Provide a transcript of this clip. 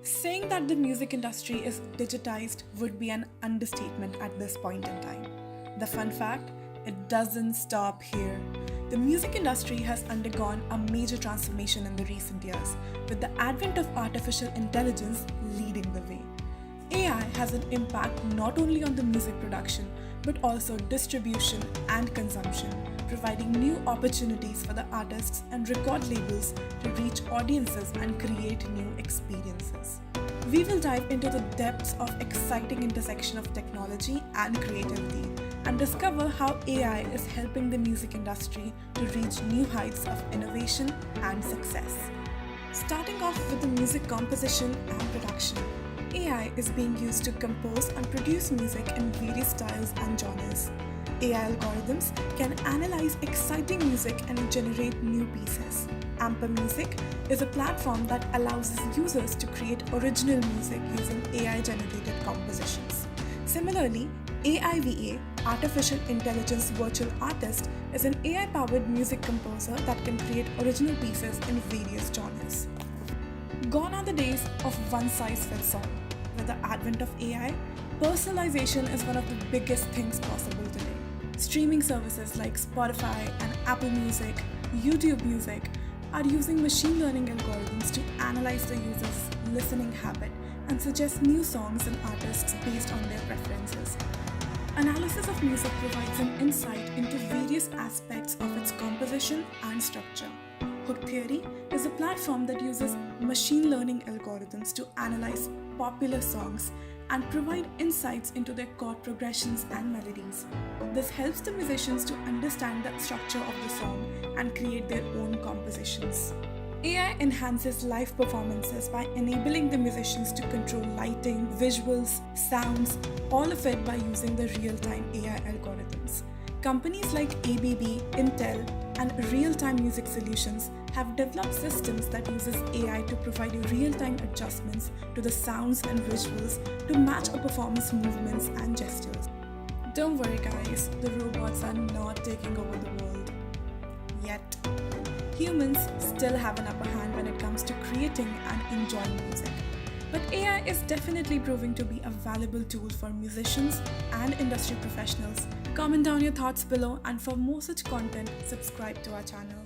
Saying that the music industry is digitized would be an understatement at this point in time. The fun fact, it doesn't stop here. The music industry has undergone a major transformation in the recent years, with the advent of artificial intelligence leading the way. AI has an impact not only on the music production, but also distribution and consumption, providing new opportunities for the artists and record labels to reach audiences and create new experiences. We will dive into the depths of exciting intersection of technology and creativity and discover how AI is helping the music industry to reach new heights of innovation and success. Starting off with the music composition and production. AI is being used to compose and produce music in various styles and genres. AI algorithms can analyze exciting music and generate new pieces. Amper Music is a platform that allows users to create original music using AI-generated compositions. Similarly, AIVA, Artificial Intelligence Virtual Artist, is an AI-powered music composer that can create original pieces in various genres. Gone are the days of one-size-fits-all. With the advent of AI, personalization is one of the biggest things possible today. Streaming services like Spotify and Apple Music, YouTube Music are using machine learning algorithms to analyze the user's listening habit and suggest new songs and artists based on their preferences. Analysis of music provides an insight into various aspects of its composition and structure. Hook Theory is a platform that uses machine learning algorithms to analyze popular songs and provide insights into their chord progressions and melodies. This helps the musicians to understand the structure of the song and create their own compositions. AI enhances live performances by enabling the musicians to control lighting, visuals, sounds, all of it by using the real-time AI algorithms. Companies like ABB, Intel, and Real-Time Music Solutions have developed systems that uses AI to provide real-time adjustments to the sounds and visuals to match a performer's movements and gestures. Don't worry guys, the robots are not taking over the world. Yet. Humans still have an upper hand when it comes to creating and enjoying music. But AI is definitely proving to be a valuable tool for musicians and industry professionals. Comment down your thoughts below, and for more such content, subscribe to our channel.